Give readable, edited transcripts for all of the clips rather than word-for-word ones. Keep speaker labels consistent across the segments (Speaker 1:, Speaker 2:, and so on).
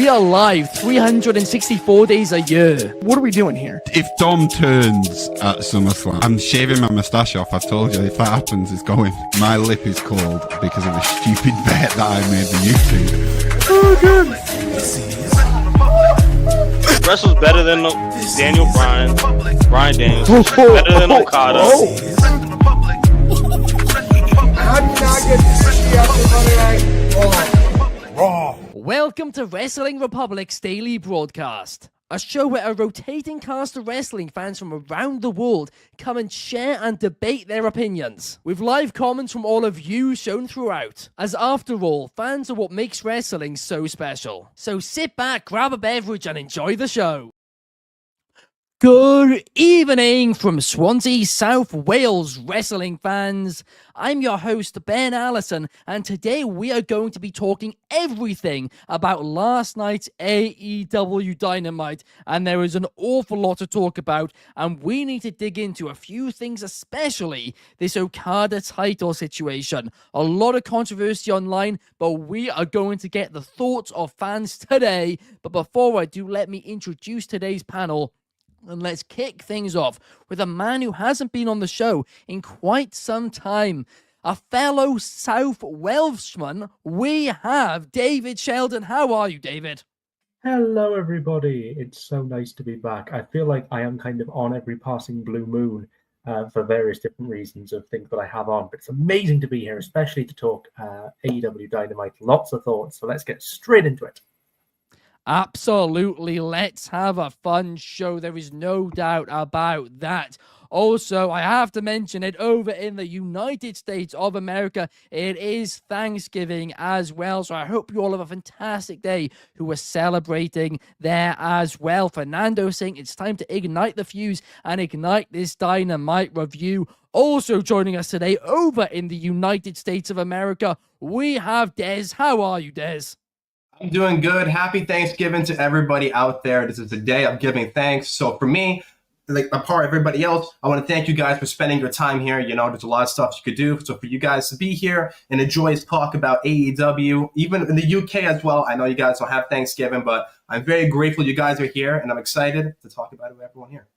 Speaker 1: We are live 364 days a year.
Speaker 2: What are we doing here?
Speaker 3: If Dom turns at SummerSlam, I'm shaving my moustache off. I've told you, if that happens, it's going. My lip is cold because of a stupid bet that I made with YouTube.
Speaker 2: Oh, good.
Speaker 4: Wrestle's better than Daniel Bryan Daniels. Better than Okada.
Speaker 2: How do you not get fishy after Monday Night Raw?
Speaker 1: Welcome to Wrestling Republic's daily broadcast, a show where a rotating cast of wrestling fans from around the world come and share and debate their opinions, with live comments from all of you shown throughout, as after all, fans are what makes wrestling so special. So sit back, grab a beverage and enjoy the show. Good evening from Swansea, South Wales wrestling fans. I'm your host, Ben Allison, and today we are going to be talking everything about last night's AEW Dynamite, and there is an awful lot to talk about, and we need to dig into a few things, especially this Okada title situation. A lot of controversy online, but we are going to get the thoughts of fans today. But before I do, let me introduce today's panel. And let's kick things off with a man who hasn't been on the show in quite some time. A fellow South Welshman. We have David Sheldon. How are you, David?
Speaker 5: Hello, everybody. It's so nice to be back. I feel like I am kind of on every passing blue moon for various different reasons of things that I have on. But it's amazing to be here, especially to talk AEW Dynamite. Lots of thoughts. So let's get straight into it.
Speaker 1: Absolutely. Let's have a fun show. There is no doubt about that. Also, I have to mention it, over in the United States of America, it is Thanksgiving as well. So I hope you all have a fantastic day who are celebrating there as well. Fernando saying it's time to ignite the fuse and ignite this Dynamite review. Also joining us today over in the United States of America, we have Des. How are you, Des?
Speaker 6: I'm doing good. Happy Thanksgiving to everybody out there. This is the day of giving thanks. So for me, like apart everybody else, I want to thank you guys for spending your time here. You know, there's a lot of stuff you could do. So for you guys to be here and enjoy us talk about AEW, even in the UK as well. I know you guys don't have Thanksgiving, but I'm very grateful you guys are here, and I'm excited to talk about it with everyone here.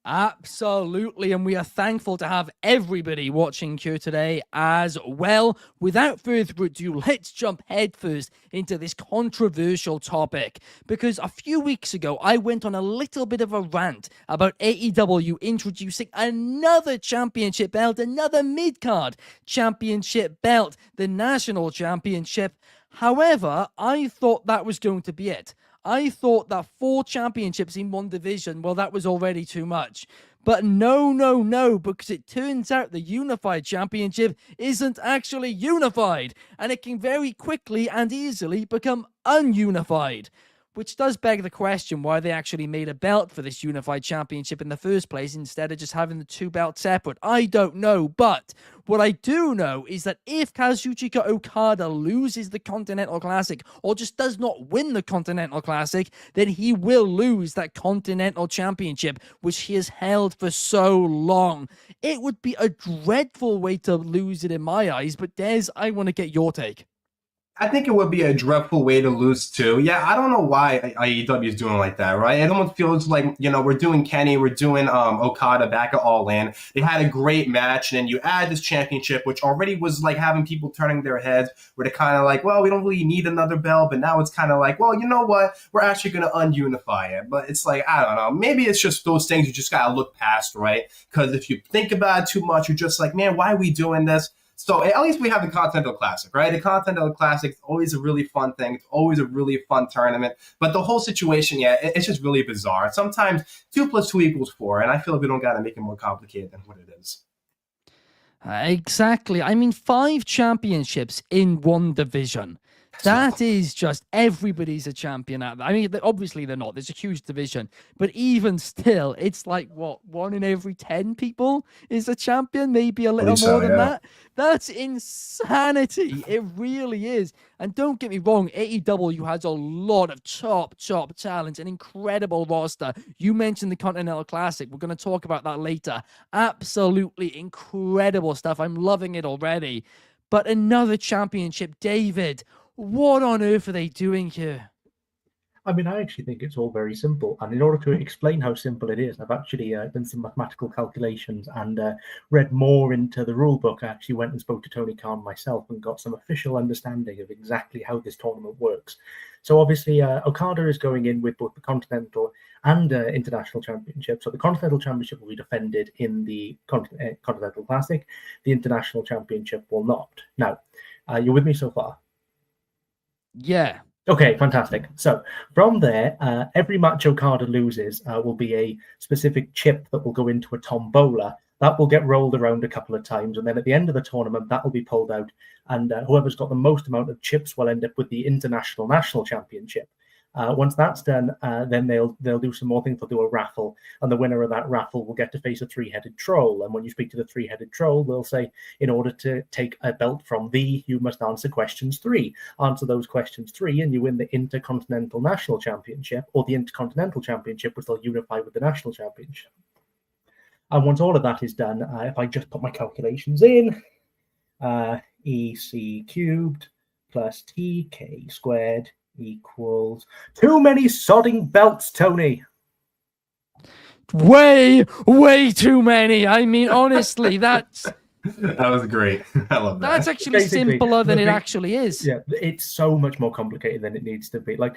Speaker 1: Absolutely, and we are thankful to have everybody watching here today as well. Without further ado, let's jump headfirst into this controversial topic, because a few weeks ago I went on a little bit of a rant about AEW introducing another championship belt, another mid-card championship belt, the national championship. However, I thought that was going to be it. I thought that 4 championships in one division, well, that was already too much. But no, because it turns out the Unified Championship isn't actually unified, and it can very quickly and easily become ununified. Which does beg the question why they actually made a belt for this Unified Championship in the first place instead of just having the 2 belts separate. I don't know, but what I do know is that if Kazuchika Okada loses the Continental Classic or just does not win the Continental Classic, then he will lose that Continental Championship, which he has held for so long. It would be a dreadful way to lose it in my eyes, but Des, I want to get your take.
Speaker 6: I think it would be a dreadful way to lose too. Yeah, I don't know why AEW is doing like that, right? It almost feels like, you know, we're doing Kenny, we're doing Okada back at All In. They had a great match, and then you add this championship, which already was like having people turning their heads, where they're kind of like, well, we don't really need another belt, but now it's kind of like, well, you know what? We're actually going to ununify it. But it's like, I don't know. Maybe it's just those things you just got to look past, right? Because if you think about it too much, you're just like, man, why are we doing this? So at least we have the Continental Classic, right? The Continental Classic is always a really fun thing. It's always a really fun tournament. But the whole situation, yeah, it's just really bizarre. Sometimes 2 + 2 = 4, and I feel like we don't got to make it more complicated than what it is.
Speaker 1: Exactly. I mean, 5 championships in one division. That is just everybody's a champion at that. I mean, obviously they're not. There's a huge division. But even still, it's like, what, 1 in every 10 people is a champion? Maybe a little more than that. That's insanity. It really is. And don't get me wrong, AEW has a lot of top talent, an incredible roster. You mentioned the Continental Classic. We're going to talk about that later. Absolutely incredible stuff. I'm loving it already. But another championship, David, what on earth are they doing here?
Speaker 5: I mean, I actually think it's all very simple. And in order to explain how simple it is, I've actually done some mathematical calculations and read more into the rule book. I actually went and spoke to Tony Khan myself and got some official understanding of exactly how this tournament works. So obviously, Okada is going in with both the Continental and International Championship. So the Continental Championship will be defended in the Continental Classic. The International Championship will not. Now, you're with me so far?
Speaker 1: Yeah.
Speaker 5: Okay, fantastic. So from there, every match Okada loses will be a specific chip that will go into a tombola. That will get rolled around a couple of times, and then at the end of the tournament, that will be pulled out, and whoever's got the most amount of chips will end up with the International National Championship. Once that's done, then they'll do some more things. They'll do a raffle, and the winner of that raffle will get to face a three-headed troll. And when you speak to the three-headed troll, they'll say, in order to take a belt from thee, you must answer questions 3. Answer those questions 3, and you win the Intercontinental National Championship, or the Intercontinental Championship, which they'll unify with the National Championship. And once all of that is done, if I just put my calculations in, EC cubed plus TK squared equals too many sodding belts, Tony.
Speaker 1: Way too many. I mean, honestly, that
Speaker 6: was great. I love that.
Speaker 1: That's actually
Speaker 5: Basically,
Speaker 1: simpler than it actually is.
Speaker 5: Yeah, it's so much more complicated than it needs to be. Like,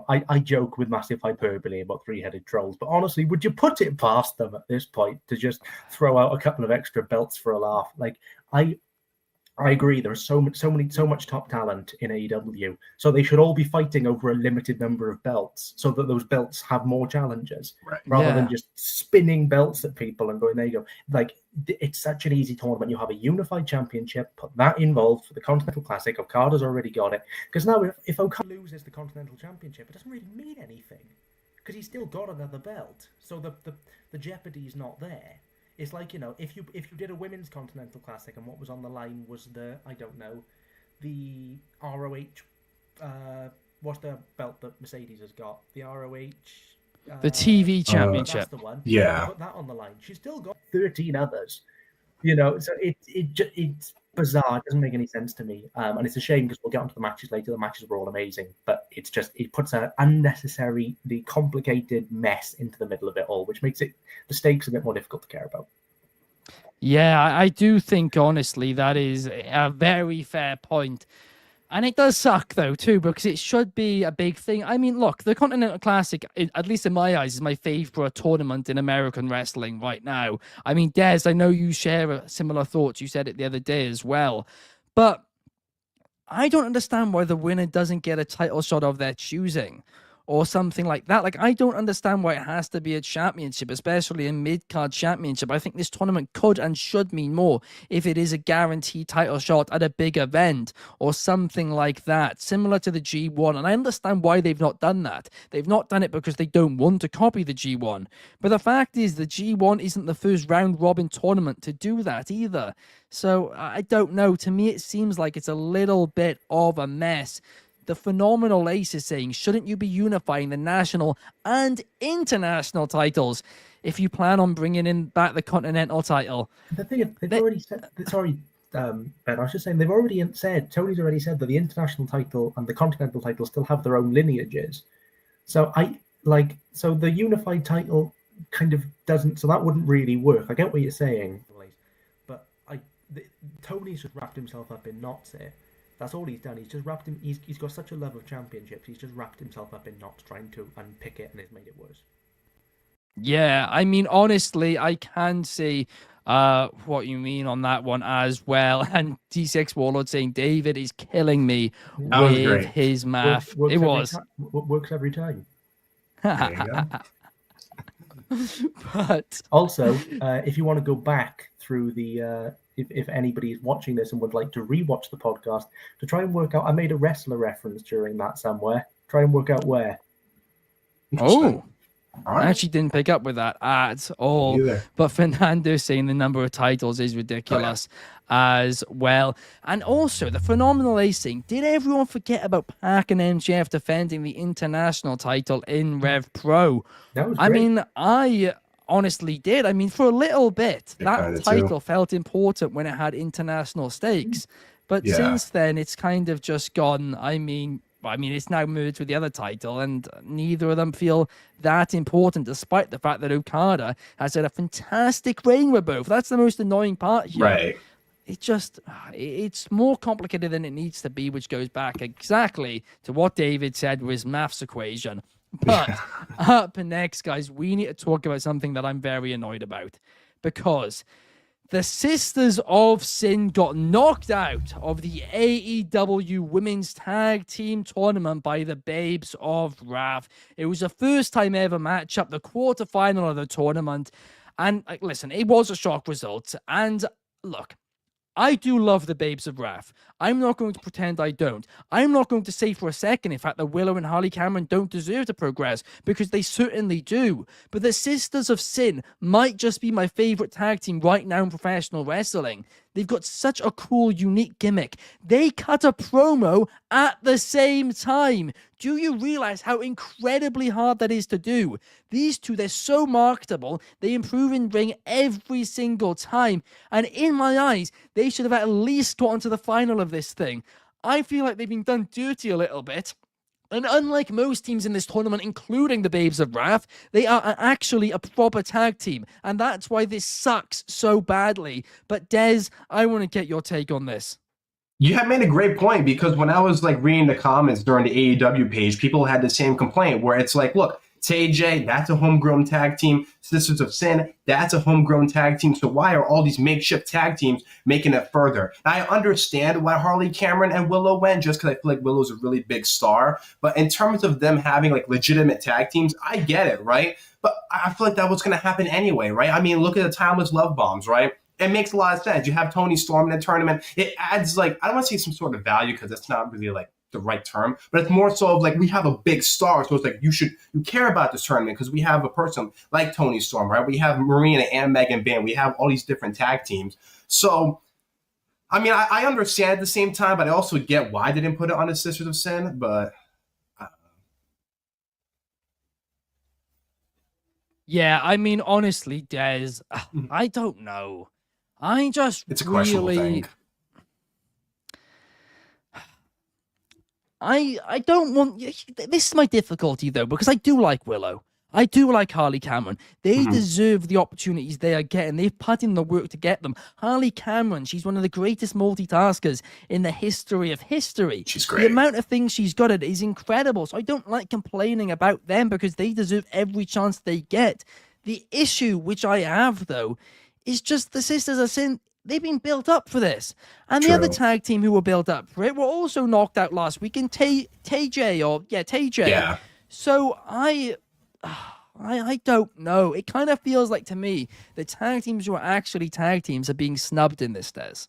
Speaker 5: I joke with massive hyperbole about three-headed trolls, but honestly, would you put it past them at this point to just throw out a couple of extra belts for a laugh? Like, I agree. There's so much top talent in AEW, so they should all be fighting over a limited number of belts, so that those belts have more challenges, rather than just spinning belts at people and going, "There you go." Like, it's such an easy tournament. You have a unified championship, put that involved for the Continental Classic. Okada's already got it, because now if Okada loses the Continental Championship, it doesn't really mean anything, because he's still got another belt. So the jeopardy is not there. It's like, if you did a women's Continental Classic and what was on the line was the ROH, what's the belt that Mercedes has got? The ROH...
Speaker 1: the TV Championship.
Speaker 5: That's the one.
Speaker 6: Yeah.
Speaker 5: Put that on the line. She's still got 13 others. So it's bizarre. It doesn't make any sense to me. And it's a shame, because we'll get onto the matches later. The matches were all amazing, but it puts an unnecessary, complicated mess into the middle of it all, which makes the stakes a bit more difficult to care about.
Speaker 1: Yeah, I do think, honestly, that is a very fair point. And it does suck, though, too, because it should be a big thing. I mean, look, the Continental Classic, at least in my eyes, is my favorite tournament in American wrestling right now. I mean, Des, I know you share similar thoughts. You said it the other day as well. But I don't understand why the winner doesn't get a title shot of their choosing, or something like that. Like, I don't understand why it has to be a championship, especially a mid-card championship. I think this tournament could and should mean more if it is a guaranteed title shot at a big event or something like that, similar to the G1. And I understand why they've not done that. They've not done it because they don't want to copy the G1. But the fact is, the G1 isn't the first round-robin tournament to do that either. So I don't know. To me, it seems like it's a little bit of a mess. The Phenomenal Ace is saying, shouldn't you be unifying the national and international titles if you plan on bringing in back the Continental title?
Speaker 5: The thing is, they've already said, sorry, Ben, I was just saying, Tony's already said that the international title and the Continental title still have their own lineages. So so the unified title kind of doesn't, so that wouldn't really work. I get what you're saying, but Tony's just wrapped himself up in knots here. That's all he's done. He's just wrapped him. He's got such a love of championships. He's just wrapped himself up in knots, trying to unpick it, and it's made it worse.
Speaker 1: Yeah, I mean, honestly, I can see what you mean on that one as well. And D6 Warlord saying David is killing me with his math.
Speaker 5: Works every time.
Speaker 6: There you go.
Speaker 1: But
Speaker 5: also, if you want to go back through the. If anybody is watching this and would like to rewatch the podcast to try and work out, I made a wrestler reference during that somewhere. Try and work out where.
Speaker 1: Oh,
Speaker 6: Right.
Speaker 1: I actually didn't pick up with that at all. But Fernando saying the number of titles is ridiculous as well. And also the Phenomenal Ace saying, did everyone forget about Pac and MJF defending the international title in Rev Pro?
Speaker 5: That was
Speaker 1: I
Speaker 5: great.
Speaker 1: mean, I honestly did. I mean, for a little bit, that title felt important when it had international stakes. But since then, it's kind of just gone. I mean, I mean, it's now merged with the other title, and neither of them feel that important, despite the fact that Okada has had a fantastic reign with both. That's the most annoying part here.
Speaker 6: Right.
Speaker 1: It's more complicated than it needs to be, which goes back exactly to what David said was maths equation. But up next, guys, we need to talk about something that I'm very annoyed about, because the Sisters of Sin got knocked out of the AEW Women's Tag Team Tournament by the Babes of Wrath. It was a first-time ever matchup, the quarterfinal of the tournament. And listen, it was a shock result. And look, I do love the Babes of Wrath. I'm not going to pretend I don't. I'm not going to say for a second, in fact, that Willow and Harley Cameron don't deserve to progress, because they certainly do. But the Sisters of Sin might just be my favorite tag team right now in professional wrestling. They've got such a cool, unique gimmick. They cut a promo at the same time. Do you realize how incredibly hard that is to do? These two, they're so marketable. They improve in ring every single time. And in my eyes, they should have at least gotten to the final of this thing. I feel like they've been done dirty a little bit. And unlike most teams in this tournament, including the Babes of Wrath, they are actually a proper tag team. And that's why this sucks so badly. But Des, I want to get your take on this.
Speaker 6: You have made a great point, because when I was like reading the comments during the AEW page, people had the same complaint where it's like, look, TJ, that's a homegrown tag team. Sisters of Sin, that's a homegrown tag team. So why are all these makeshift tag teams making it further? I understand why Harley Cameron and Willow went, just because I feel like Willow's a really big star. But in terms of them having like legitimate tag teams, I get it, right? But I feel like that was going to happen anyway, right? I mean, look at the Timeless Love Bombs, right? It makes a lot of sense. You have Tony Storm in a tournament. It adds like, I don't want to say some sort of value, because that's not really like the right term, but it's more so of like, we have a big star, so it's like you care about this tournament because we have a person like Tony Storm, right? We have Marina and Megan Band. We have all these different tag teams. So I mean, I understand at the same time, but I also get why they didn't put it on the Sisters of Sin. But
Speaker 1: yeah, I mean, honestly, Des, I don't know.
Speaker 6: it's a questionable thing.
Speaker 1: I don't want... This is my difficulty, though, because I do like Willow. I do like Harley Cameron. They deserve the opportunities they are getting. They've put in the work to get them. Harley Cameron, she's one of the greatest multitaskers in the history of history.
Speaker 6: She's great.
Speaker 1: The amount of things she's got at is incredible. So I don't like complaining about them, because they deserve every chance they get. The issue which I have, though, is just the Sisters of Sin. They've been built up for this. And the other tag team who were built up for it were also knocked out last week in TJ.
Speaker 6: Yeah.
Speaker 1: So I don't know. It kind of feels like, to me, the tag teams who are actually tag teams are being snubbed in this, Des.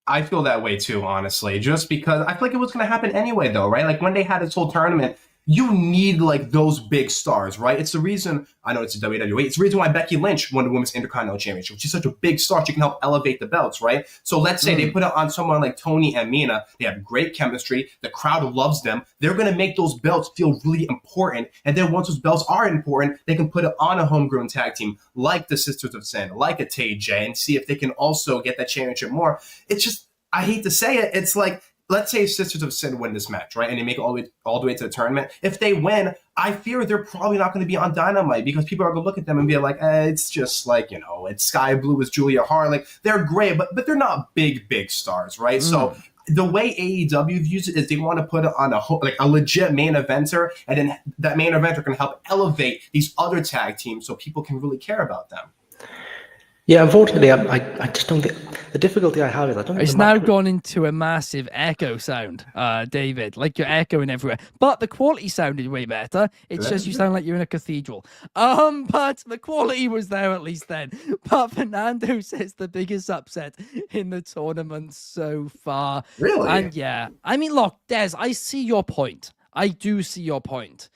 Speaker 6: I feel that way too, honestly, just because I feel like it was going to happen anyway, though, right? Like when they had this whole tournament, you need like those big stars, right? It's the reason, I know it's a WWE, it's the reason why Becky Lynch won the Women's Intercontinental Championship. She's such a big star, she can help elevate the belts, right? So let's say they put it on someone like Tony and Mina, they have great chemistry, the crowd loves them, they're going to make those belts feel really important, and then once those belts are important, they can put it on a homegrown tag team like the Sisters of Sin, like a TJ, and see if they can also get that championship more. It's just, I hate to say it, it's like, let's say Sisters of Sin win this match, right? And they make it all the way to the tournament. If they win, I fear they're probably not going to be on Dynamite, because people are going to look at them and be like, it's just like, it's Sky Blue with Julia Hart. Like, they're great, but they're not big stars, right? So the way AEW views it is they want to put it on a legit main eventer, and then that main eventer can help elevate these other tag teams so people can really care about them.
Speaker 7: Yeah, unfortunately, I just don't think the difficulty I have is I don't.
Speaker 1: It's now gone into a massive echo sound, David. Like you're echoing everywhere, but the quality sounded way better. It's just you sound like you're in a cathedral. But the quality was there at least then. But Fernando says the biggest upset in the tournament so far.
Speaker 6: Really?
Speaker 1: And yeah, I mean, look, Des, I see your point. I do see your point.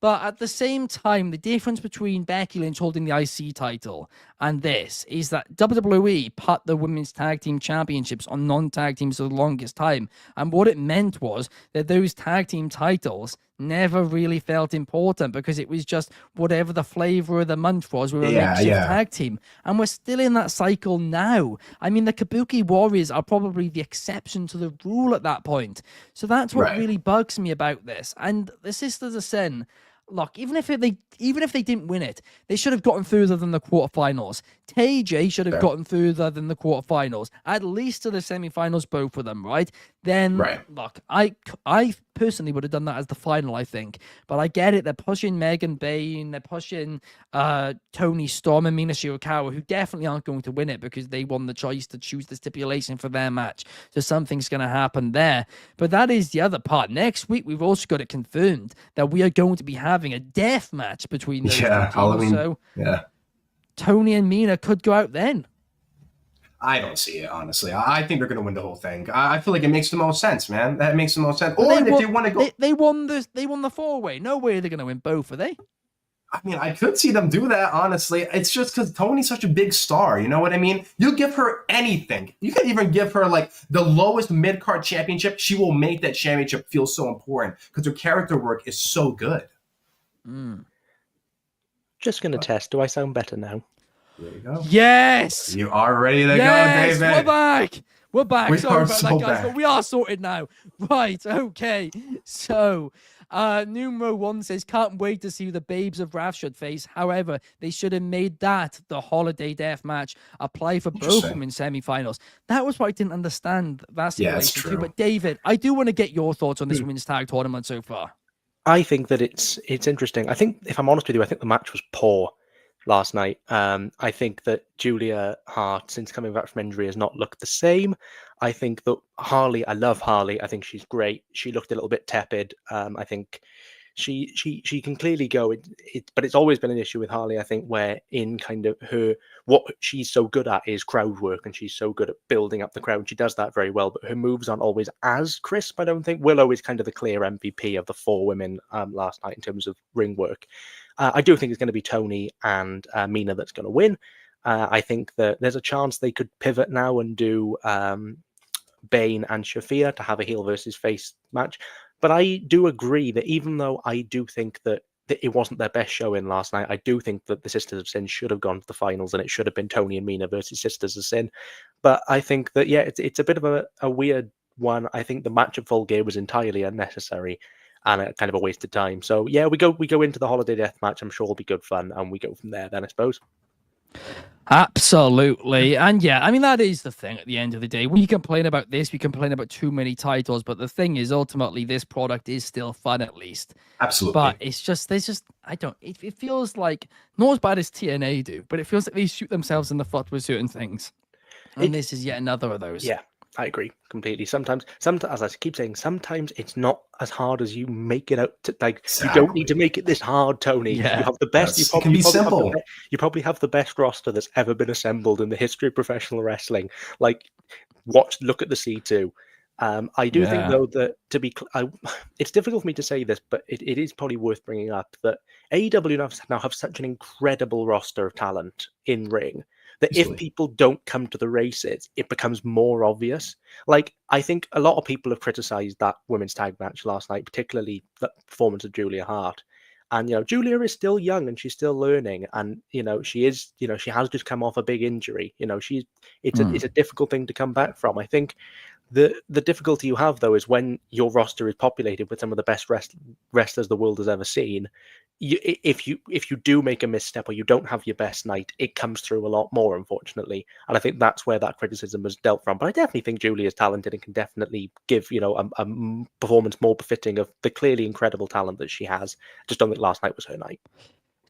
Speaker 1: But at the same time, the difference between Becky Lynch holding the IC title and this is that WWE put the women's tag team championships on non-tag teams for the longest time. And what it meant was that those tag team titles never really felt important because it was just whatever the flavor of the month was. We were a makeshift tag team. And we're still in that cycle now. I mean, the Kabuki Warriors are probably the exception to the rule at that point. So that's what really bugs me about this. And the Sisters of Sin, look, even if they didn't win it, they should have gotten further than the quarterfinals. TJ should have gotten further than the quarterfinals, at least to the semifinals, both of them, right? Then, look, I personally would have done that as the final, I think. But I get it. They're pushing Megan Bayne. They're pushing Toni Storm and Mina Shirakawa, who definitely aren't going to win it because they won the choice to choose the stipulation for their match. So something's going to happen there. But that is the other part. Next week, we've also got it confirmed that we are going to be having a death match between those two teams.
Speaker 6: Halloween.
Speaker 1: So Tony and Mina could go out then.
Speaker 6: I don't see it, honestly. I think they're going to win the whole thing. I feel like it makes the most sense, man. That makes the most sense. Or if they want to go,
Speaker 1: they won the 4-way. No way they're going to win both, are they?
Speaker 6: I mean, I could see them do that, honestly. It's just because Tony's such a big star. You know what I mean? You give her anything. You can even give her like the lowest mid-card championship. She will make that championship feel so important because her character work is so good.
Speaker 7: Just going to test. Do I sound better now?
Speaker 6: There you go.
Speaker 1: Yes!
Speaker 6: You are ready to go, David.
Speaker 1: We're back! We're back.
Speaker 6: We
Speaker 1: Sorry
Speaker 6: are
Speaker 1: about
Speaker 6: so
Speaker 1: that, guys,
Speaker 6: back.
Speaker 1: but we are sorted now. Right, okay. So, Numero 1 says, can't wait to see the Babes of Wrath should face. However, they should have made that the Holiday Death match apply for both women's semifinals. That was what I didn't understand. That situation too. But David, I do want to get your thoughts on this women's tag tournament so far.
Speaker 7: I think that it's interesting. I think, if I'm honest with you, I think the match was poor last night. I think that Julia Hart, since coming back from injury, has not looked the same. I think that Harley, I love Harley. I think she's great. She looked a little bit tepid. I think she can clearly go. But it's always been an issue with Harley, I think, where in kind of what she's so good at is crowd work, and she's so good at building up the crowd. She does that very well, but her moves aren't always as crisp, I don't think. Willow is kind of the clear MVP of the 4 women last night in terms of ring work. I do think it's going to be Tony and Mina that's going to win. I think that there's a chance they could pivot now and do Bane and Shafir to have a heel versus face match. But I do agree that even though I do think that it wasn't their best showing last night, I do think that the Sisters of Sin should have gone to the finals, and it should have been Tony and Mina versus Sisters of Sin. But I think that, it's a bit of a weird one. I think the match at Full Gear was entirely unnecessary and a kind of a waste of time. So we go into the Holiday Death match. I'm sure it'll be good fun, and we go from there then, I suppose.
Speaker 1: Absolutely. And I mean, that is the thing at the end of the day. When you complain about this, we complain about too many titles, but the thing is, ultimately, this product is still fun, at least.
Speaker 6: Absolutely.
Speaker 1: But it's just, it feels like, not as bad as TNA do, but it feels like they shoot themselves in the foot with certain things. And this is yet another of those.
Speaker 7: Yeah, I agree completely. Sometimes, as I keep saying, sometimes it's not as hard as you make it out to. Like, you don't need to make it this hard, Tony.
Speaker 1: Yeah.
Speaker 7: You have the best.
Speaker 6: It can be simple.
Speaker 7: You probably have the best roster that's ever been assembled in the history of professional wrestling. Like, look at the C2. I do think, though, that it's difficult for me to say this, but it is probably worth bringing up that AEW now have such an incredible roster of talent in ring that if people don't come to the races, it becomes more obvious. Like, I think a lot of people have criticized that women's tag match last night, particularly the performance of Julia Hart. And, Julia is still young and she's still learning. And, she has just come off a big injury. It's a difficult thing to come back from. I think the difficulty you have, though, is when your roster is populated with some of the best wrestlers the world has ever seen. If you do make a misstep or you don't have your best night, it comes through a lot more, unfortunately. And I think that's where that criticism was dealt from. But I definitely think Julia is talented and can definitely give a performance more befitting of the clearly incredible talent that she has. I just don't think last night was her night.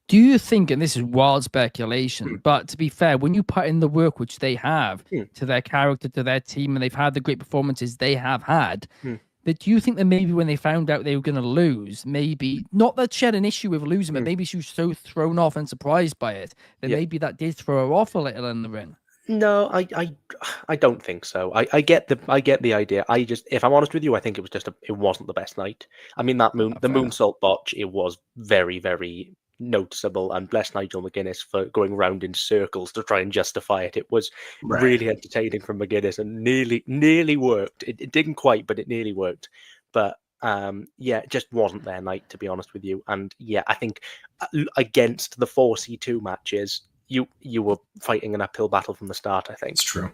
Speaker 1: Do you think, and this is wild speculation, but to be fair, when you put in the work which they have to their character, to their team, and they've had the great performances they have had, that do you think that maybe when they found out they were going to lose, maybe, not that she had an issue with losing, but maybe she was so thrown off and surprised by it, that maybe that did throw her off a little in the ring?
Speaker 7: No, I don't think so. I get the idea. I just, if I'm honest with you, I think it was just it wasn't the best night. I mean, the
Speaker 1: fair enough.
Speaker 7: moonsault botch, it was very, very noticeable, and bless Nigel McGuinness for going round in circles to try and justify it. It was really entertaining from McGuinness and nearly worked. It didn't quite, but it nearly worked. But yeah, it just wasn't their night, to be honest with you. And yeah, I think against the 4C2 matches, you were fighting an uphill battle from the start, I think.
Speaker 6: It's true.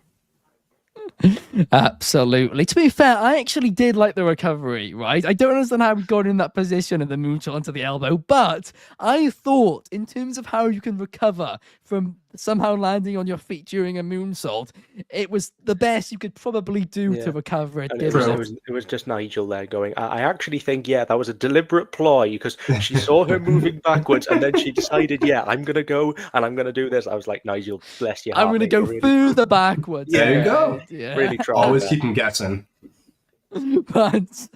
Speaker 1: Absolutely. To be fair, I actually did like the recovery, right? I don't understand how we got in that position of the moonsault onto the elbow, but I thought in terms of how you can recover from somehow landing on your feet during a moonsault, it was the best you could probably do to recover it.
Speaker 7: And it was just Nigel there going, I actually think, yeah, that was a deliberate ploy because she saw her moving backwards and then she decided, yeah, I'm going to go and I'm going to do this. I was like, Nigel, bless your heart.
Speaker 1: I'm going to go further backwards.
Speaker 6: There you go.
Speaker 1: Yeah.
Speaker 7: Really try.
Speaker 6: Always keep them guessing.
Speaker 1: But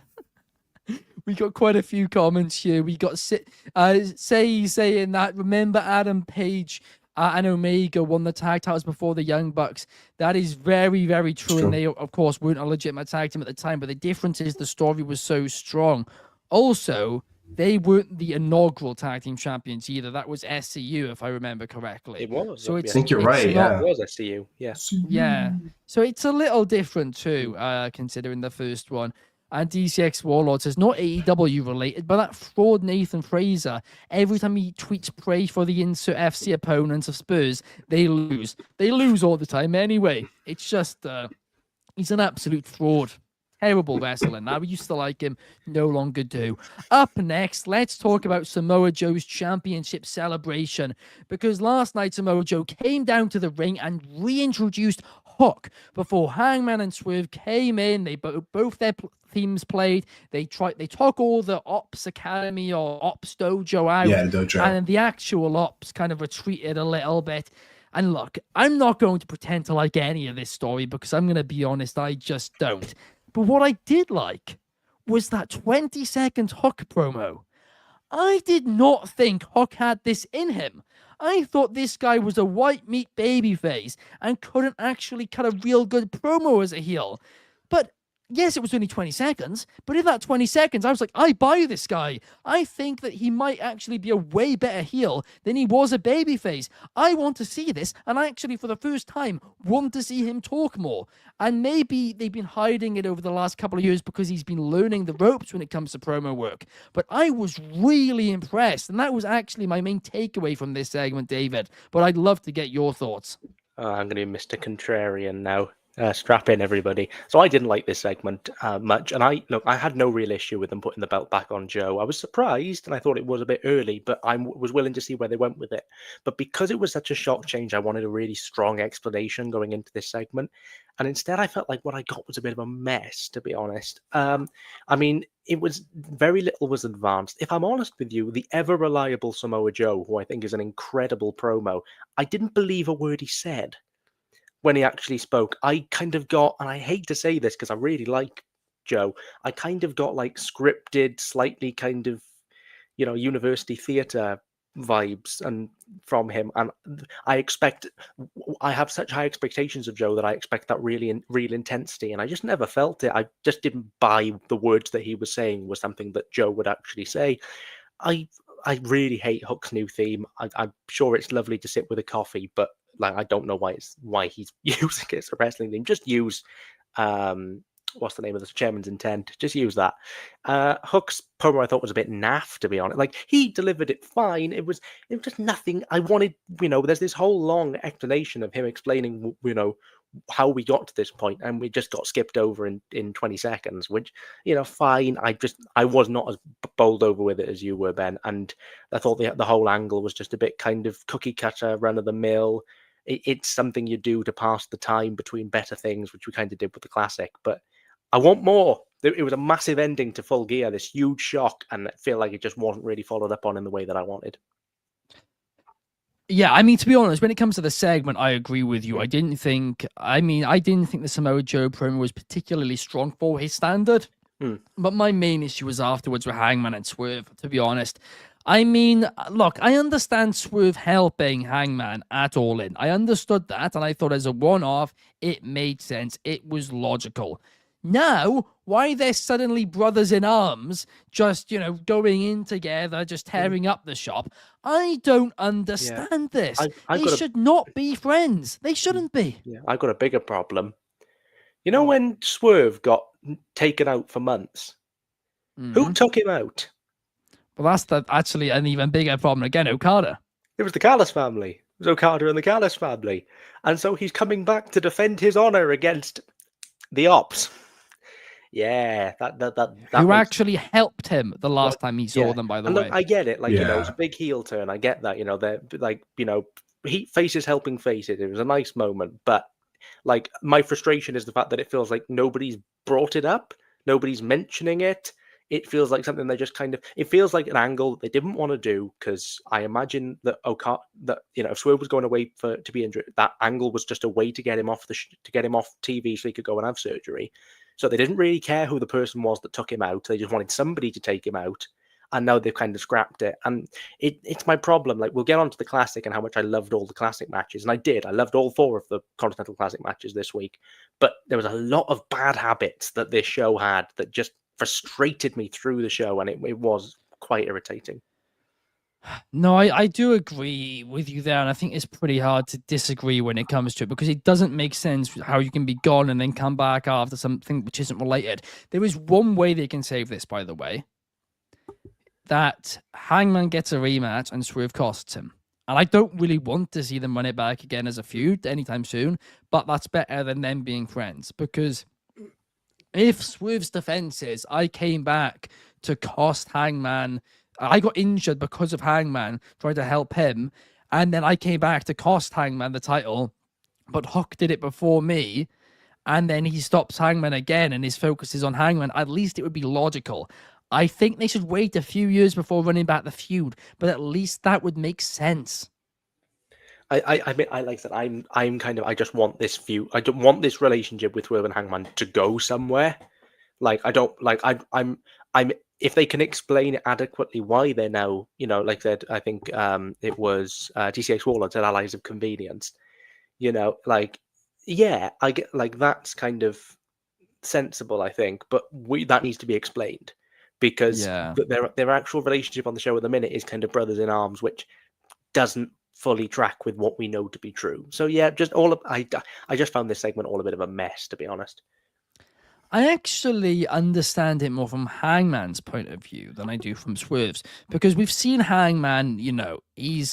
Speaker 1: we got quite a few comments here. We got saying that, remember Adam Page and Omega won the tag titles before the Young Bucks. That is very, very true. And they, of course, weren't a legitimate tag team at the time. But the difference is the story was so strong. Also, they weren't the inaugural tag team champions either. That was SCU, if I remember correctly.
Speaker 7: It was.
Speaker 1: So
Speaker 6: I think you're right. Yeah.
Speaker 7: It was SCU. Yeah.
Speaker 1: Yeah. So it's a little different too, considering the first one. And DCX Warlord says, not AEW related, but that fraud Nathan Fraser, every time he tweets pray for the insert FC opponents of Spurs, they lose. They lose all the time anyway. It's just, he's an absolute fraud. Terrible wrestler. Now we used to like him, no longer do. Up next, let's talk about Samoa Joe's championship celebration, because last night Samoa Joe came down to the ring and reintroduced Hook before Hangman and Swerve came in. They both their themes played. They took all the Ops Academy or Ops Dojo out,
Speaker 6: Dojo.
Speaker 1: and the actual Ops kind of retreated a little bit. And look, I'm not going to pretend to like any of this story because I'm going to be honest, I just don't. But what I did like was that 20-second Hook promo. I did not think Hook had this in him. I thought this guy was a white meat babyface and couldn't actually cut a real good promo as a heel. But yes, it was only 20 seconds, but in that 20 seconds, I was like, I buy this guy. I think that he might actually be a way better heel than he was a babyface. I want to see this, and I actually, for the first time, want to see him talk more. And maybe they've been hiding it over the last couple of years because he's been learning the ropes when it comes to promo work. But I was really impressed, and that was actually my main takeaway from this segment, David. But I'd love to get your thoughts.
Speaker 7: I'm going to be Mr. Contrarian now. Strap in, everybody. So I didn't like this segment much, and I had no real issue with them putting the belt back on Joe. I was surprised, and I thought it was a bit early, but I was willing to see where they went with it. But because it was such a shock change, I wanted a really strong explanation going into this segment, and instead I felt like what I got was a bit of a mess, to be honest. I mean, it was very little was advanced. If I'm honest with you, the ever reliable Samoa Joe, who I think is an incredible promo, I didn't believe a word he said. When he actually spoke, I kind of got, and I hate to say this because I really like Joe, I kind of got like scripted, slightly kind of, university theatre vibes and from him. And I have such high expectations of Joe that I expect that real intensity, and I just never felt it. I just didn't buy the words that he was saying was something that Joe would actually say. I really hate Hook's new theme. I'm sure it's lovely to sit with a coffee, but I don't know why he's using it as a wrestling theme. Just use what's the name of this? Chairman's Intent. Just use that. Hook's promo I thought was a bit naff, to be honest. Like, he delivered it fine. It was just nothing. I wanted, there's this whole long explanation of him explaining, how we got to this point, and we just got skipped over in 20 seconds, which, fine. I was not as bowled over with it as you were, Ben, and I thought the whole angle was just a bit kind of cookie cutter, run of the mill. It's something you do to pass the time between better things, which we kind of did with the classic, but I want more. It was a massive ending to Full Gear, this huge shock, and I feel like it just wasn't really followed up on in the way that I wanted.
Speaker 1: Yeah, I mean, to be honest, when it comes to the segment, I agree with you. I didn't think the Samoa Joe promo was particularly strong for his standard. But my main issue was afterwards with Hangman and Swerve, to be honest. I mean, look, I understand Swerve helping Hangman at All In. I understood that, and I thought as a one-off, it made sense. It was logical. Now, why they're suddenly brothers in arms, just, going in together, just tearing up the shop, I don't understand this. They should not be friends. They shouldn't be.
Speaker 7: Yeah, I've got a bigger problem. You know when Swerve got taken out for months? Who took him out?
Speaker 1: Well, that's actually an even bigger problem. Again, Okada.
Speaker 7: It was the Callis family. It was Okada and the Callis family. And so he's coming back to defend his honor against the Ops. Yeah, that
Speaker 1: who actually helped him the last time he saw them, by the way.
Speaker 7: Look, I get it. Like, it's a big heel turn. I get that. They're like, heat faces helping faces. It was a nice moment. But like, my frustration is the fact that it feels like nobody's brought it up. Nobody's mentioning it. It feels like something they just it feels like an angle they didn't want to do, because I imagine that if Swerve was going away to be injured, that angle was just a way to get him off TV so he could go and have surgery. So they didn't really care who the person was that took him out. They just wanted somebody to take him out. And now they've kind of scrapped it. And it's my problem. Like, we'll get on to the Classic and how much I loved all the Classic matches. And I did. I loved all 4 of the Continental Classic matches this week. But there was a lot of bad habits that this show had that just frustrated me through the show. And it was quite irritating.
Speaker 1: No, I do agree with you there, and I think it's pretty hard to disagree when it comes to it, because it doesn't make sense how you can be gone and then come back after something which isn't related. There is one way they can save this, by the way, that Hangman gets a rematch and Swerve costs him. And I don't really want to see them run it back again as a feud anytime soon, but that's better than them being friends, because if Swerve's defense is, I came back to cost Hangman, I got injured because of Hangman, tried to help him, and then I came back to cost Hangman the title, but Hook did it before me, and then he stops Hangman again, and his focus is on Hangman. At least it would be logical. I think they should wait a few years before running back the feud, but at least that would make sense.
Speaker 7: I mean, like I said, I just want this feud. I don't want this relationship with Swerve and Hangman to go somewhere. Like, I'm if they can explain adequately why they're now, like I said, I think it was TCX Warlord said allies of convenience. I get, like, that's kind of sensible, I think, but that needs to be explained, because their actual relationship on the show at the minute is kind of brothers in arms, which doesn't fully track with what we know to be true. So I just found this segment all a bit of a mess, to be honest.
Speaker 1: I actually understand it more from Hangman's point of view than I do from Swerve's, because we've seen Hangman, he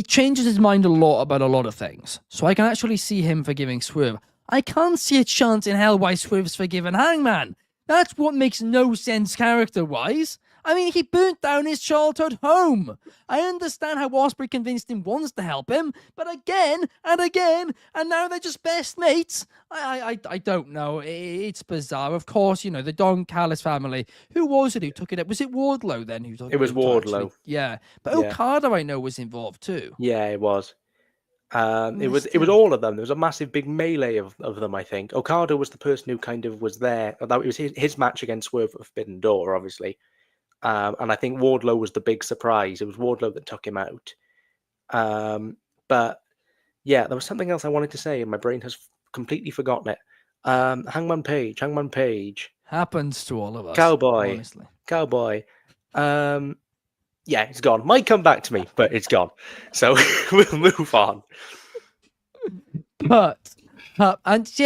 Speaker 1: changes his mind a lot about a lot of things. So I can actually see him forgiving Swerve. I can't see a chance in hell why Swerve's forgiven Hangman. That's what makes no sense character-wise. I mean, he burnt down his childhood home. I understand how Ospreay convinced him once to help him, but again and again, and now they're just best mates. I don't know. It's bizarre. Of course, the Don Callis family. Who was it who took it up? Was it Wardlow then?
Speaker 7: It was Wardlow.
Speaker 1: Yeah. But Okada, I know, was involved too.
Speaker 7: Yeah, it was. It was all of them. There was a massive big melee of them, I think. Okada was the person who kind of was there. That was his match against Swerve at Forbidden Door, obviously. And I think Wardlow was the big surprise. It was Wardlow that took him out. But yeah, there was something else I wanted to say, and my brain has completely forgotten it. Hangman Page.
Speaker 1: Happens to all of us.
Speaker 7: Cowboy. Yeah, it's gone. Might come back to me, but it's gone. So we'll move on.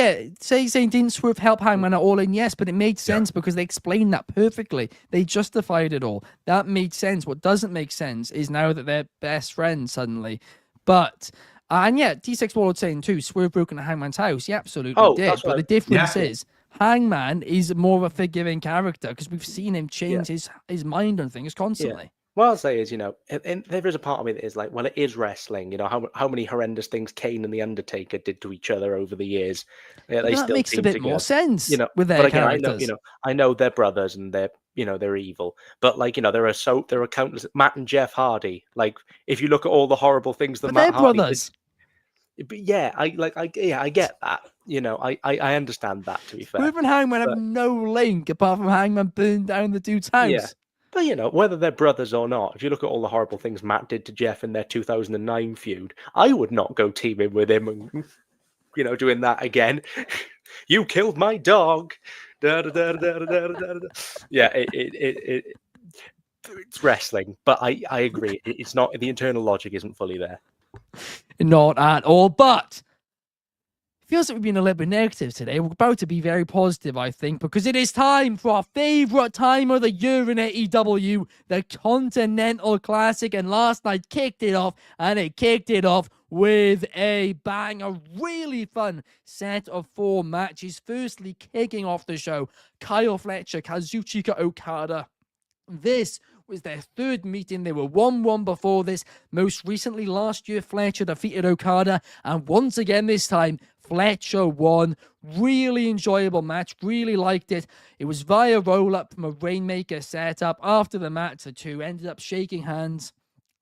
Speaker 7: Saying didn't Swerve help Hangman at All In? Yes, but it made sense because they explained that perfectly. They justified it all. That made sense. What doesn't make sense is now that they're best friends suddenly. But T6 Warlord saying too, Swerve broke into Hangman's house. Yeah, absolutely did. But the difference is Hangman is more of a forgiving character because we've seen him change his mind on things constantly. Yeah. What I'll say is, and there is a part of me that is like, well, it is wrestling. How many horrendous things Kane and The Undertaker did to each other over the years. Yeah,
Speaker 1: that makes a bit more sense with their
Speaker 7: but again,
Speaker 1: characters.
Speaker 7: I know they're brothers and they're evil. But there are countless Matt and Jeff Hardy. Like, if you look at all the horrible things that Matt Hardy
Speaker 1: brothers.
Speaker 7: But yeah, I get that. I understand that, to be fair.
Speaker 1: Swerve and Hangman have no link apart from Hangman burned down the dude's house.
Speaker 7: Yeah. But, you know, whether they're brothers or not, if you look at all the horrible things Matt did to Jeff in their 2009 feud, I would not go teaming with him and, you know, doing that again. You killed my dog. Da, da, da, da, da, da, da, da. Yeah, it's wrestling, but I agree. It's not, the internal logic isn't fully there.
Speaker 1: Not at all, but feels like we've been a little bit negative today. We're about to be very positive, I think, because it is time for our favourite time of the year in AEW, the Continental Classic. And last night kicked it off, and it kicked it off with a bang. A really fun set of 4 matches. Firstly, kicking off the show, Kyle Fletcher, Kazuchika Okada. This was their 3rd meeting. They were 1-1 before this. Most recently, last year, Fletcher defeated Okada. And once again, this time, Fletcher won. Really enjoyable match. Really liked it. It was via roll-up from a Rainmaker setup. After the match, the two ended up shaking hands.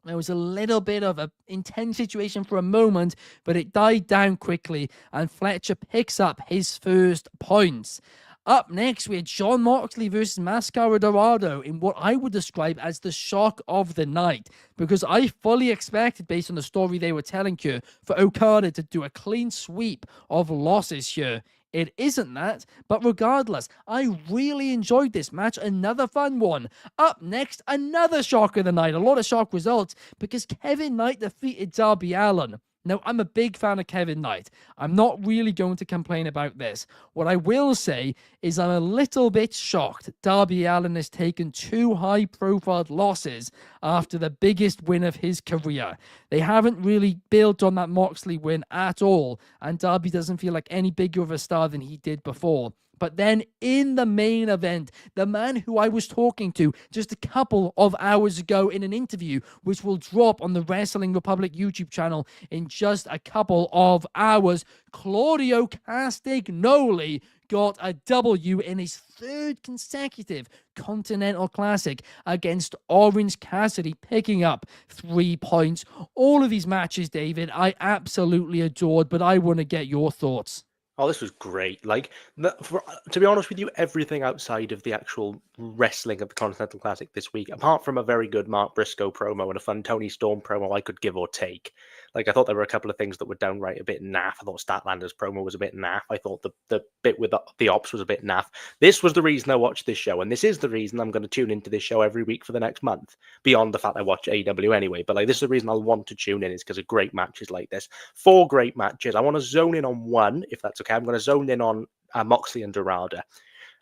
Speaker 1: There was a little bit of an intense situation for a moment, but it died down quickly, and Fletcher picks up his first points. Up next, we had Jon Moxley versus Mascara Dorado in what I would describe as the shock of the night, because I fully expected, based on the story they were telling here, for Okada to do a clean sweep of losses here. It isn't that, but regardless, I really enjoyed this match. Another fun one. Up next, another shock of the night. A lot of shock results because Kevin Knight defeated Darby Allin. Now, I'm a big fan of Kevin Knight. I'm not really going to complain about this. What I will say is I'm a little bit shocked Darby Allin has taken 2 high-profile losses after the biggest win of his career. They haven't really built on that Moxley win at all, and Darby doesn't feel like any bigger of a star than he did before. But then in the main event, the man who I was talking to just a couple of hours ago in an interview, which will drop on the Wrestling Republic YouTube channel in just a couple of hours, Claudio Castagnoli got a W in his 3rd consecutive Continental Classic against Orange Cassidy, picking up 3 points. All of these matches, David, I absolutely adored, but I want to get your thoughts.
Speaker 7: Oh, this was great. Like, to be honest with you, everything outside of the actual wrestling of the Continental Classic this week, apart from a very good Mark Briscoe promo and a fun Tony Storm promo, I could give or take. Like, I thought there were a couple of things that were downright a bit naff. I thought Statlander's promo was a bit naff. I thought the bit with the ops was a bit naff. This was the reason I watched this show, and this is the reason I'm going to tune into this show every week for the next month, beyond the fact I watch AEW anyway. But, like, this is the reason I'll want to tune in, is because of great matches like this. 4 great matches. I want to zone in on one, if that's okay. I'm going to zone in on Moxley and Dorada.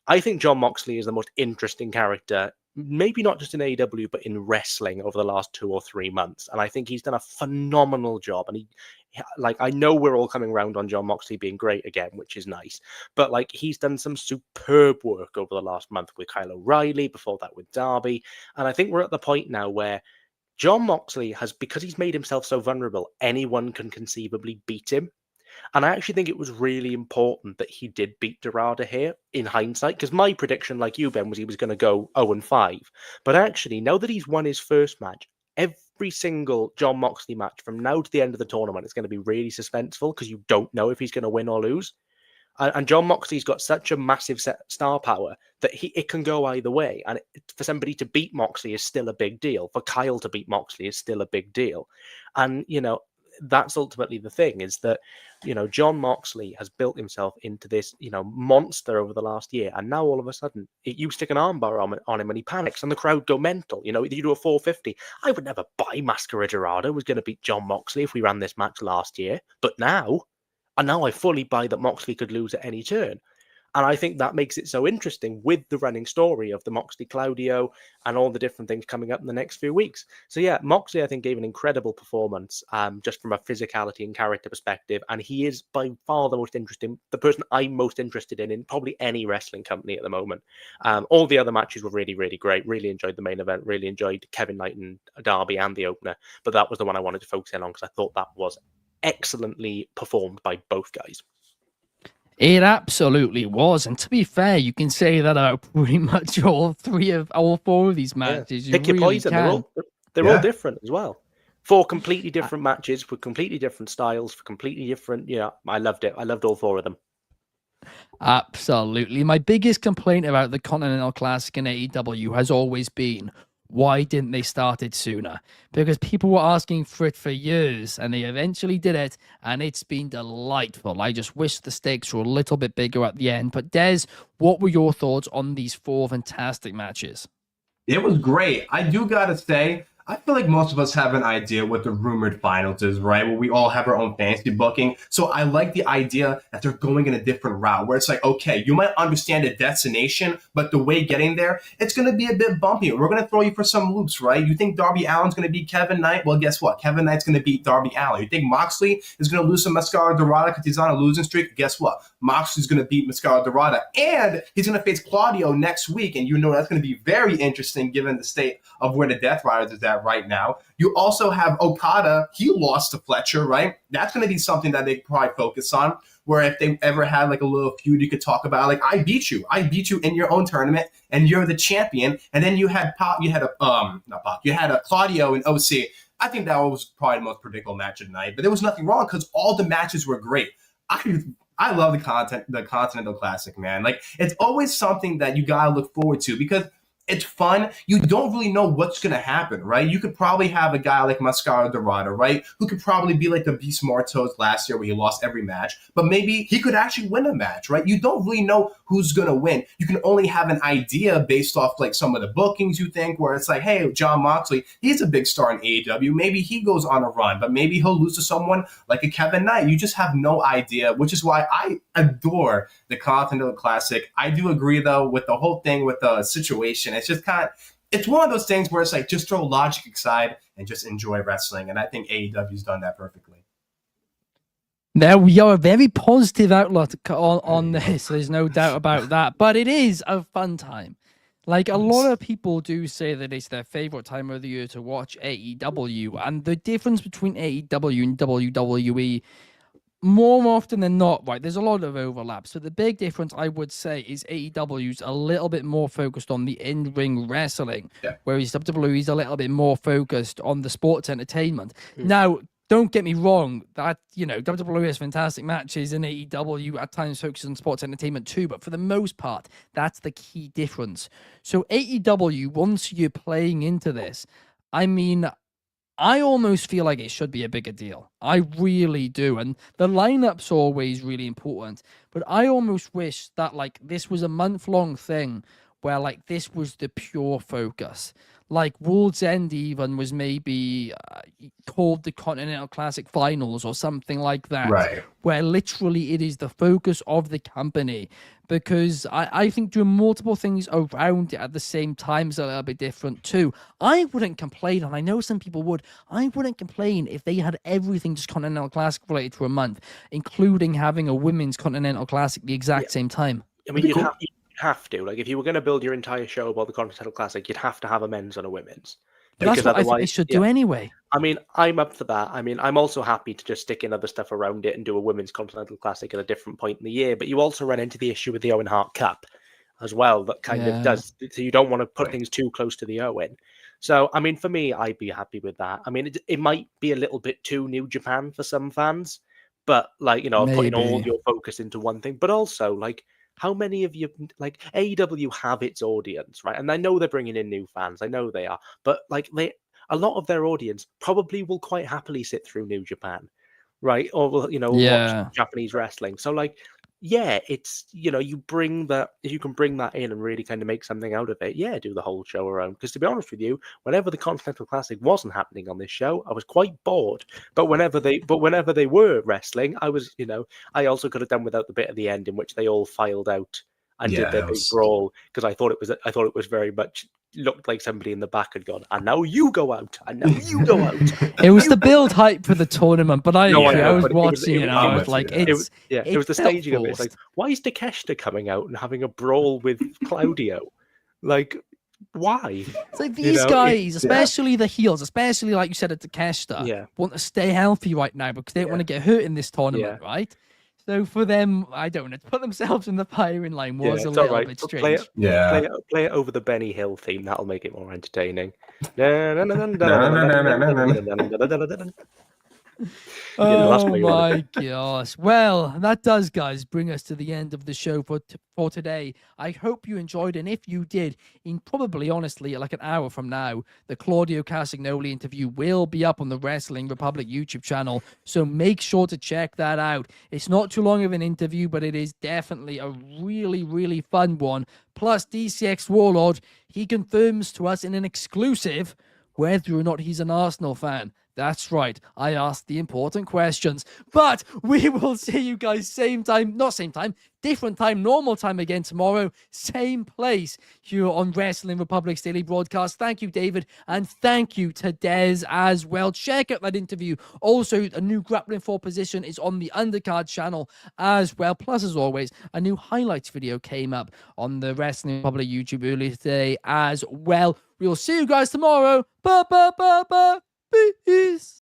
Speaker 7: I think Jon Moxley is the most interesting character, maybe not just in AEW, but in wrestling over the last 2 or 3 months. And I think he's done a phenomenal job. And I know we're all coming around on Jon Moxley being great again, which is nice. But like, he's done some superb work over the last month with Kyle O'Reilly, before that with Darby. And I think we're at the point now where Jon Moxley has, because he's made himself so vulnerable, anyone can conceivably beat him. And I actually think it was really important that he did beat Dorada here in hindsight, because my prediction, like you, Ben, was he was going to go 0-5. But actually, now that he's won his first match, every single Jon Moxley match from now to the end of the tournament is going to be really suspenseful, because you don't know if he's going to win or lose. And Jon Moxley's got such a massive star power that it can go either way. And for somebody to beat Moxley is still a big deal. For Kyle to beat Moxley is still a big deal. And, you know, that's ultimately the thing, is that, you know, Jon Moxley has built himself into this, you know, monster over the last year. And now all of a sudden, you stick an armbar on him and he panics and the crowd go mental. You know, you do a 450. I would never buy Mascara Dorado was going to beat Jon Moxley if we ran this match last year. But now I fully buy that Moxley could lose at any turn. And I think that makes it so interesting with the running story of the Moxley Claudio and all the different things coming up in the next few weeks. So yeah, Moxley, I think, gave an incredible performance just from a physicality and character perspective. And he is by far the person I'm most interested in probably any wrestling company at the moment. All the other matches were really, really great. Really enjoyed the main event. Really enjoyed Kevin Knight and Darby and the opener. But that was the one I wanted to focus in on, because I thought that was excellently performed by both guys.
Speaker 1: It absolutely was, and to be fair, you can say that about pretty much all 4 of these matches.
Speaker 7: Yeah. Pick your poison. They're all different as well. 4 completely different matches with completely different styles, for completely different. Yeah, I loved it. I loved all 4 of them.
Speaker 1: Absolutely. My biggest complaint about the Continental Classic in AEW has always been, why didn't they start it sooner? Because people were asking for it for years, and they eventually did it, and it's been delightful. I just wish the stakes were a little bit bigger at the end. But Des, what were your thoughts on these 4 fantastic matches?
Speaker 6: It was great. I do gotta say, I feel like most of us have an idea what the rumored finals is, right? Where we all have our own fantasy booking. So I like the idea that they're going in a different route where it's like, okay, you might understand a destination, but the way getting there, it's going to be a bit bumpy. We're going to throw you for some loops, right? You think Darby Allin's going to beat Kevin Knight? Well, guess what? Kevin Knight's going to beat Darby Allin. You think Moxley is going to lose some Mascara Dorada because he's on a losing streak? Guess what? Moxley's going to beat Mascara Dorada. And he's going to face Claudio next week. And you know that's going to be very interesting given the state of where the Death Riders is at right now. You also have Okada. He lost to Fletcher, right? That's going to be something that they probably focus on, where if they ever had like a little feud you could talk about, like, I beat you in your own tournament and you're the champion. And then you had Claudio and OC. I think that was probably the most predictable match of the night, but there was nothing wrong because all the matches were great. I love the Continental Classic, man. Like, it's always something that you gotta look forward to because it's fun. You don't really know what's going to happen, right? You could probably have a guy like Mascara Dorada, right? Who could probably be like the Beast Martos last year where he lost every match, but maybe he could actually win a match, right? You don't really know who's going to win. You can only have an idea based off like some of the bookings you think where it's like, hey, John Moxley, he's a big star in AEW. Maybe he goes on a run, but maybe he'll lose to someone like a Kevin Knight. You just have no idea, which is why I adore the Continental Classic. I do agree, though, with the whole thing with the situation. It's just it's one of those things where it's like, just throw logic aside and just enjoy wrestling. And I think AEW's done that perfectly.
Speaker 1: There we are, a very positive outlook on this. There's no doubt about that. But it is a fun time. Like, a lot of people do say that it's their favorite time of the year to watch AEW. And the difference between AEW and WWE, more often than not, right, there's a lot of overlap. So the big difference, I would say, is AEW's a little bit more focused on the in-ring wrestling, whereas WWE's a little bit more focused on the sports entertainment. Now, don't get me wrong, that, you know, WWE has fantastic matches and AEW at times focuses on sports entertainment too, but for the most part, that's the key difference. So AEW, once you're playing into this, I mean, I almost feel like it should be a bigger deal. I really do. And the lineup's always really important. But I almost wish that, like, this was a month-long thing where, like, this was the pure focus. Like, World's End even was maybe called the Continental Classic Finals or something like that.
Speaker 6: Right.
Speaker 1: Where literally it is the focus of the company. Because I think doing multiple things around it at the same time is a little bit different too. I wouldn't complain, and I know some people would, I wouldn't complain if they had everything just Continental Classic related for a month, including having a Women's Continental Classic the exact same time.
Speaker 7: I mean, you'd have to. Like, if you were going to build your entire show about the Continental Classic, you'd have to have a men's and a women's.
Speaker 1: But that's what I think they should do anyway.
Speaker 7: I mean, I'm up for that. I mean, I'm also happy to just stick in other stuff around it and do a Women's Continental Classic at a different point in the year. But you also run into the issue with the Owen Hart Cup as well. That kind of does. So you don't want to put things too close to the Owen. So, I mean, for me, I'd be happy with that. I mean, it might be a little bit too New Japan for some fans. But, like, you know, putting all your focus into one thing. But also, like, how many of you, like, AEW have its audience, right? And I know they're bringing in new fans. I know they are. But, like, a lot of their audience probably will quite happily sit through New Japan, right? Or, you know, watch Japanese wrestling. So, like, yeah, it's, you know, you bring that, if you can bring that in and really kind of make something out of it, do the whole show around. Because to be honest with you, whenever the Continental Classic wasn't happening on this show, I was quite bored. But whenever they were wrestling, I was, you know, I also could have done without the bit at the end in which they all filed out and did their big brawl, because I thought it was very much looked like somebody in the back had gone, and now you go out, and now you go out.
Speaker 1: It was the build hype for the tournament, but I was watching it, and I was like, it was
Speaker 7: the staging of it. It's like, why is Takeshita coming out and having a brawl with Claudio? Like, why?
Speaker 1: It's like these guys, especially the heels, especially like you said at Takeshita, want to stay healthy right now because they don't want to get hurt in this tournament, right? So for them, I don't know, to put themselves in the firing line was a little bit strange.
Speaker 7: Play it over the Benny Hill theme. That'll make it more entertaining. that's
Speaker 1: Oh
Speaker 7: what you wanna
Speaker 1: my gosh. Well, that does, guys, bring us to the end of the show for today. I hope you enjoyed, and if you did, in probably, honestly, like an hour from now, the Claudio Castagnoli interview will be up on the Wrestling Republic YouTube channel, so make sure to check that out. It's not too long of an interview, but it is definitely a really, really fun one. Plus, DCX Warlord, he confirms to us in an exclusive whether or not he's an Arsenal fan. That's right, I asked the important questions. But we will see you guys different time, normal time again tomorrow, same place here on Wrestling Republic's daily broadcast. Thank you, David, and thank you to Des as well. Check out that interview. Also, a new Grappling 4 position is on the Undercard channel as well. Plus, as always, a new highlights video came up on the Wrestling Republic YouTube earlier today as well. We'll see you guys tomorrow. Peace.